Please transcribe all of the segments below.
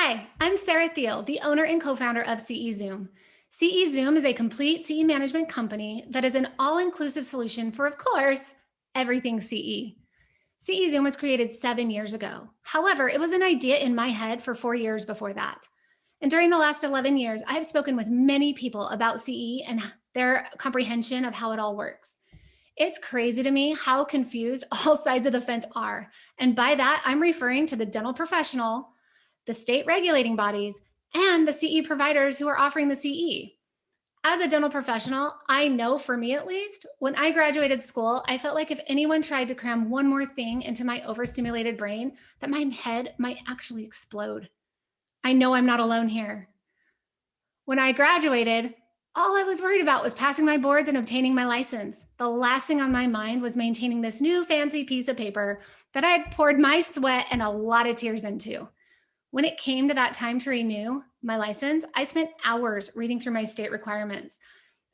Hi, I'm Sarah Thiel, the owner and co-founder of CE Zoom. CE Zoom is a complete CE management company that is an all-inclusive solution for, of course, everything CE. CE Zoom was created 7 years ago. However, it was an idea in my head for 4 years before that. And during the last 11 years, I have spoken with many people about CE and their comprehension of how it all works. It's crazy to me how confused all sides of the fence are. And by that, I'm referring to the dental professional, the state regulating bodies, and the CE providers who are offering the CE. As a dental professional, I know for me at least, when I graduated school, I felt like if anyone tried to cram one more thing into my overstimulated brain, that my head might actually explode. I know I'm not alone here. When I graduated, all I was worried about was passing my boards and obtaining my license. The last thing on my mind was maintaining this new fancy piece of paper that I had poured my sweat and a lot of tears into. When it came to that time to renew my license, I spent hours reading through my state requirements.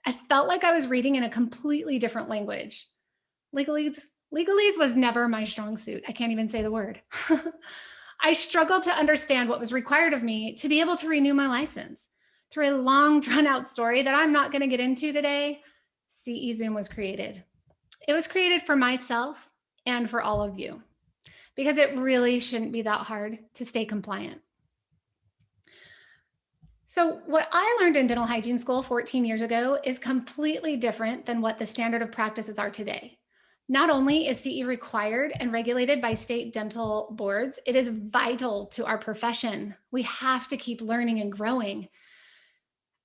I felt like I was reading in a completely different language. Legalese was never my strong suit. I can't even say the word. I struggled to understand what was required of me to be able to renew my license. Through a long, drawn-out story that I'm not going to get into today, CE Zoom was created. It was created for myself and for all of you, because it really shouldn't be that hard to stay compliant. So what I learned in dental hygiene school 14 years ago is completely different than what the standard of practices are today. Not only is CE required and regulated by state dental boards, it is vital to our profession. We have to keep learning and growing.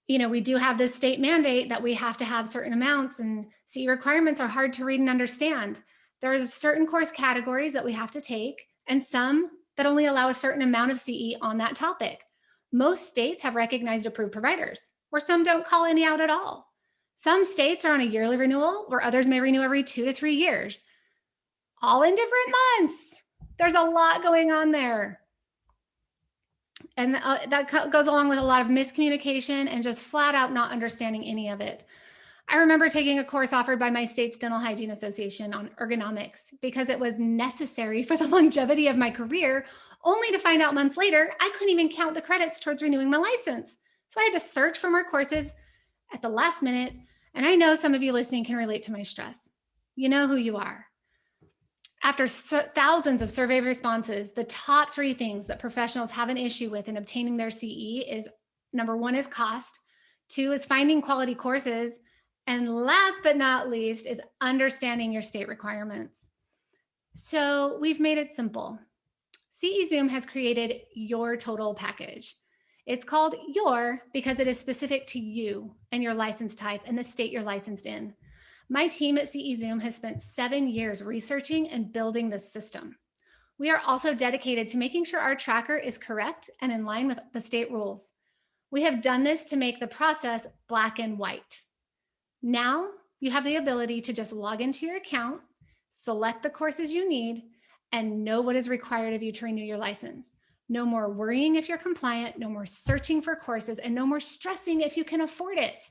We do have this state mandate that we have to have certain amounts, and CE requirements are hard to read and understand. There's certain course categories that we have to take, and some that only allow a certain amount of CE on that topic. Most states have recognized approved providers, where some don't call any out at all. Some states are on a yearly renewal, where others may renew every 2 to 3 years, all in different months. There's a lot going on there. And that goes along with a lot of miscommunication and just flat out not understanding any of it. I remember taking a course offered by my state's Dental Hygiene Association on ergonomics because it was necessary for the longevity of my career, only to find out months later I couldn't even count the credits towards renewing my license. So I had to search for more courses at the last minute, and I know some of you listening can relate to my stress. You know who you are. After thousands of survey responses, the top 3 things that professionals have an issue with in obtaining their CE is, number 1 is cost, 2 is finding quality courses, and last but not least is understanding your state requirements. So we've made it simple. CE Zoom has created your total package. It's called your because it is specific to you and your license type and the state you're licensed in. My team at CE Zoom has spent 7 years researching and building this system. We are also dedicated to making sure our tracker is correct and in line with the state rules. We have done this to make the process black and white. Now you have the ability to just log into your account, select the courses you need, and know what is required of you to renew your license. No more worrying if you're compliant, no more searching for courses, and no more stressing if you can afford it.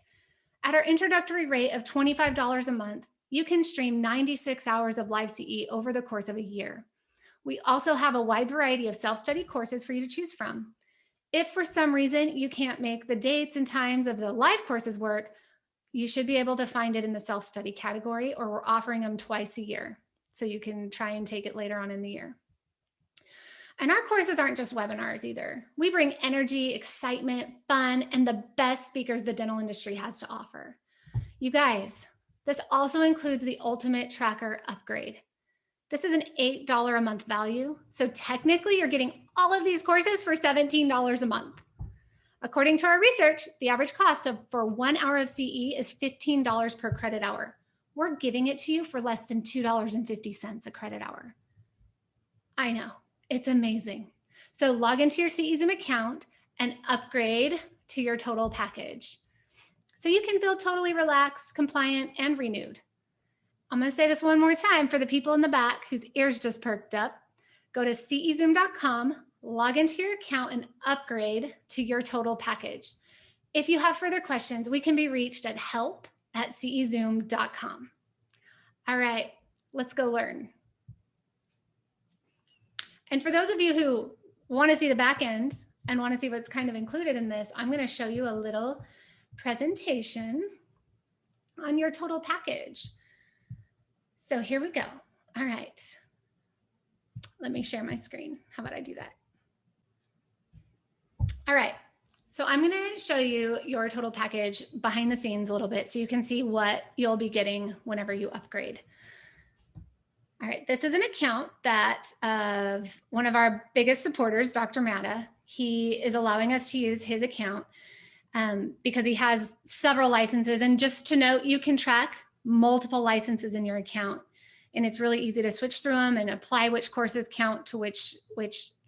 At our introductory rate of $25 a month, you can stream 96 hours of live CE over the course of a year. We also have a wide variety of self-study courses for you to choose from. If for some reason you can't make the dates and times of the live courses work, you should be able to find it in the self-study category, or we're offering them twice a year, so you can try and take it later on in the year. And our courses aren't just webinars either. We bring energy, excitement, fun, and the best speakers the dental industry has to offer. You guys, this also includes the Ultimate Tracker upgrade. This is an $8 a month value, so technically you're getting all of these courses for $17 a month. According to our research, the average cost for 1 hour of CE is $15 per credit hour. We're giving it to you for less than $2.50 a credit hour. I know, it's amazing. So log into your CE Zoom account and upgrade to your total package, so you can feel totally relaxed, compliant, and renewed. I'm going to say this one more time for the people in the back whose ears just perked up. Go to cezoom.com, log into your account, and upgrade to your total package. If you have further questions, we can be reached at help@cezoom.com. All right, let's go learn. And for those of you who want to see the back end and want to see what's kind of included in this, I'm going to show you a little presentation on your total package. So here we go. All right. Let me share my screen. How about I do that? All right. So I'm going to show you your total package behind the scenes a little bit so you can see what you'll be getting whenever you upgrade. All right, this is an account that of one of our biggest supporters, Dr. Matta. He is allowing us to use his account because he has several licenses. And just to note, you can track multiple licenses in your account. And it's really easy to switch through them and apply which courses count to which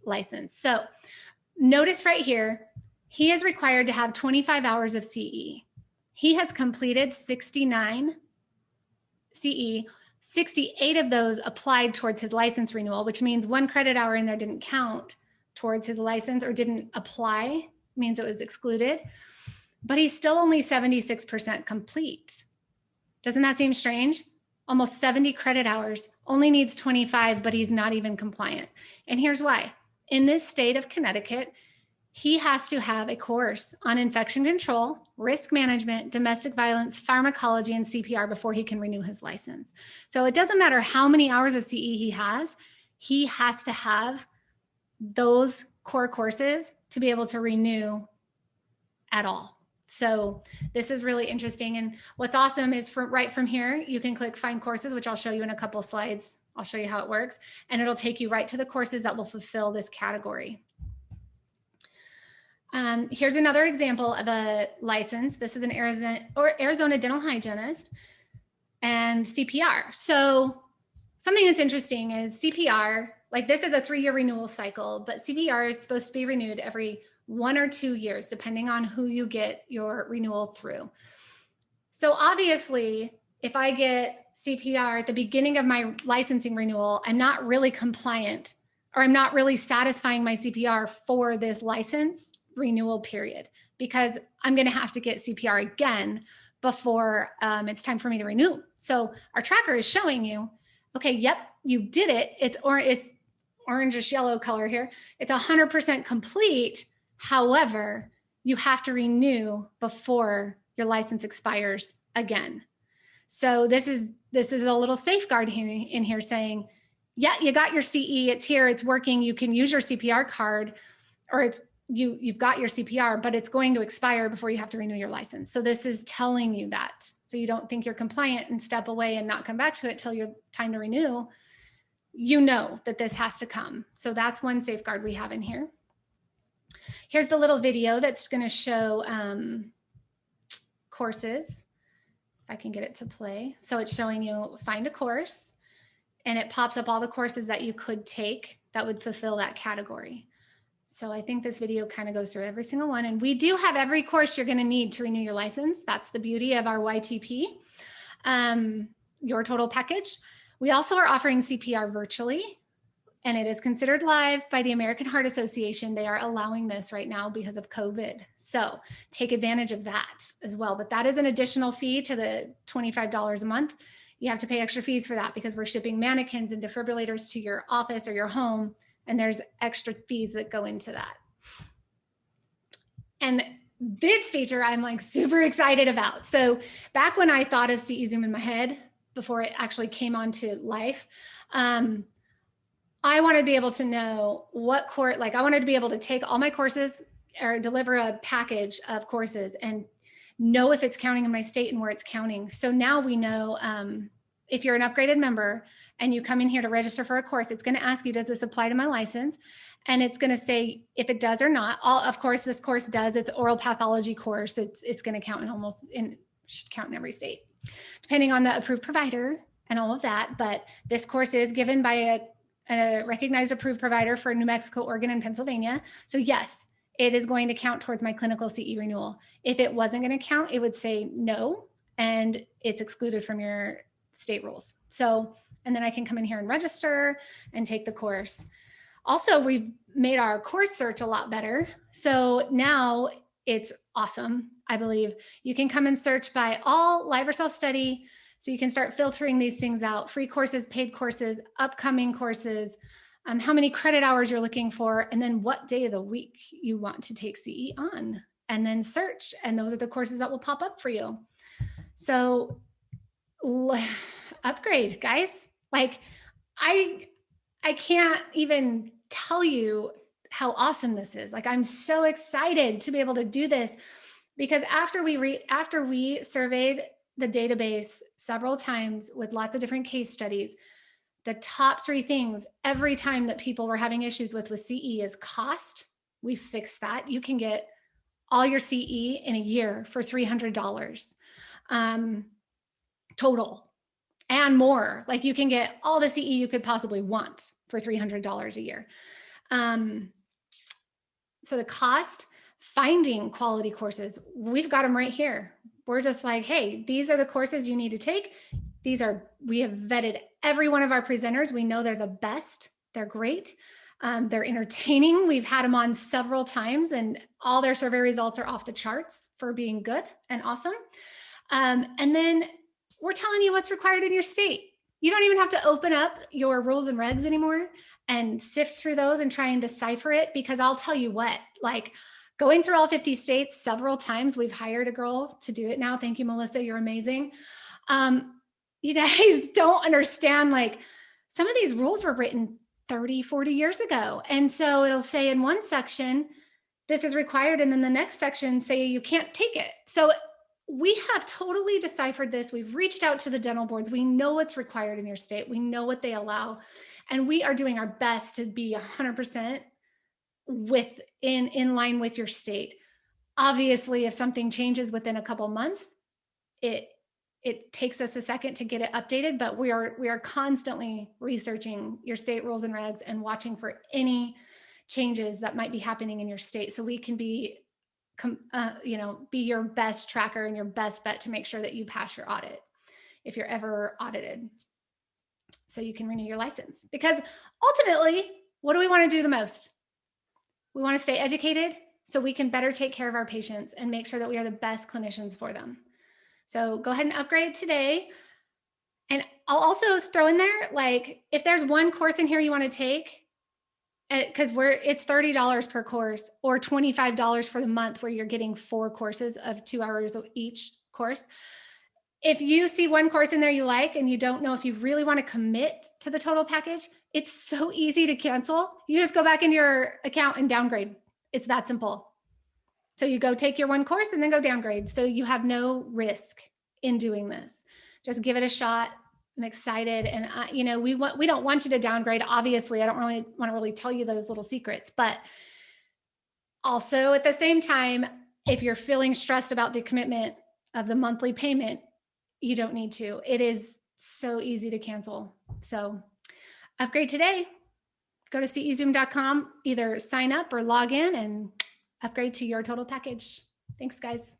license. So notice right here, he is required to have 25 hours of CE. He has completed 69 CE. 68 of those applied towards his license renewal, which means 1 credit hour in there didn't count towards his license or didn't apply, means it was excluded. But he's still only 76% complete. Doesn't that seem strange? Almost 70 credit hours, only needs 25, but he's not even compliant. And here's why. In this state of Connecticut, he has to have a course on infection control, risk management, domestic violence, pharmacology, and CPR before he can renew his license. So it doesn't matter how many hours of CE he has to have those core courses to be able to renew at all. So this is really interesting. And what's awesome is right from here, you can click Find Courses, which I'll show you in a couple slides. I'll show you how it works. And it'll take you right to the courses that will fulfill this category. Here's another example of a license. This is an Arizona dental hygienist and CPR. So something that's interesting is CPR, like this is a 3-year renewal cycle, but CPR is supposed to be renewed every 1 or 2 years, depending on who you get your renewal through. So obviously, if I get CPR at the beginning of my licensing renewal, I'm not really compliant, or I'm not really satisfying my CPR for this license renewal period, because I'm going to have to get CPR again before it's time for me to renew. So our tracker is showing you, okay, yep, you did it. It's orangish yellow color here. It's 100% complete. However, you have to renew before your license expires again. So this is a little safeguard in here saying, yeah, you got your CE, it's here, it's working, you can use your CPR card, or you've got your CPR, but it's going to expire before you have to renew your license. So this is telling you that. So you don't think you're compliant and step away and not come back to it till your time to renew. You know that this has to come. So that's one safeguard we have in here. Here's the little video that's going to show courses. If I can get it to play. So it's showing you find a course, and it pops up all the courses that you could take that would fulfill that category. So I think this video kind of goes through every single one. And we do have every course you're going to need to renew your license. That's the beauty of our YTP, your total package. We also are offering CPR virtually, and it is considered live by the American Heart Association. They are allowing this right now because of COVID. So take advantage of that as well. But that is an additional fee to the $25 a month. You have to pay extra fees for that because we're shipping mannequins and defibrillators to your office or your home. And there's extra fees that go into that. And this feature I'm like super excited about. So back when I thought of CE Zoom in my head, before it actually came onto life, I wanted to be able to know I wanted to be able to take all my courses or deliver a package of courses and know if it's counting in my state and where it's counting. So now we know, if you're an upgraded member and you come in here to register for a course, it's going to ask you, does this apply to my license? And it's going to say if it does or not. Of course, this course does. It's oral pathology course. It's going to count should count in every state, depending on the approved provider and all of that. But this course is given by a recognized approved provider for New Mexico, Oregon, and Pennsylvania. So yes, it is going to count towards my clinical CE renewal. If it wasn't going to count, it would say no, and it's excluded from your state rules. So, and then I can come in here and register and take the course. Also, we've made our course search a lot better. So now it's awesome. I believe you can come and search by all live or self-study. So you can start filtering these things out: free courses, paid courses, upcoming courses. how many credit hours you're looking for, and then what day of the week you want to take CE on, and then search. And those are the courses that will pop up for you. So upgrade, guys. Like I can't even tell you how awesome this is. Like I'm so excited to be able to do this, because after we surveyed the database several times with lots of different case studies, the top 3 things every time that people were having issues with CE is cost. We fixed that. You can get all your CE in a year for $300 total and more. Like you can get all the CE you could possibly want for $300 a year. So the cost, finding quality courses, we've got them right here. We're just like, hey, these are the courses you need to take. We have vetted every one of our presenters. We know they're the best. They're great. They're entertaining. We've had them on several times, and all their survey results are off the charts for being good and awesome. And then we're telling you what's required in your state. You don't even have to open up your rules and regs anymore and sift through those and try and decipher it, because I'll tell you what, like going through all 50 states several times, we've hired a girl to do it now. Thank you, Melissa. You're amazing. You guys don't understand, like some of these rules were written 30, 40 years ago. And so it'll say in one section, this is required. And then the next section say you can't take it. So we have totally deciphered this. We've reached out to the dental boards. We know what's required in your state. We know what they allow. And we are doing our best to be 100% in line with your state. Obviously, if something changes within a couple months, it takes us a second to get it updated, but we are constantly researching your state rules and regs and watching for any changes that might be happening in your state, so we can be your best tracker and your best bet to make sure that you pass your audit if you're ever audited, so you can renew your license. Because ultimately, what do we want to do the most? We want to stay educated so we can better take care of our patients and make sure that we are the best clinicians for them. So go ahead and upgrade today. And I'll also throw in there, like if there's one course in here you want to take, because it's $30 per course or $25 for the month, where you're getting 4 courses of 2 hours each course. If you see one course in there you like and you don't know if you really want to commit to the total package, it's so easy to cancel. You just go back into your account and downgrade. It's that simple. So you go take your one course and then go downgrade. So you have no risk in doing this. Just give it a shot. I'm excited. And we don't want you to downgrade. Obviously, I don't really want to really tell you those little secrets, but also at the same time, if you're feeling stressed about the commitment of the monthly payment, you don't need to. It is so easy to cancel. So upgrade today. Go to cezoom.com, either sign up or log in and upgrade to your total package. Thanks, guys.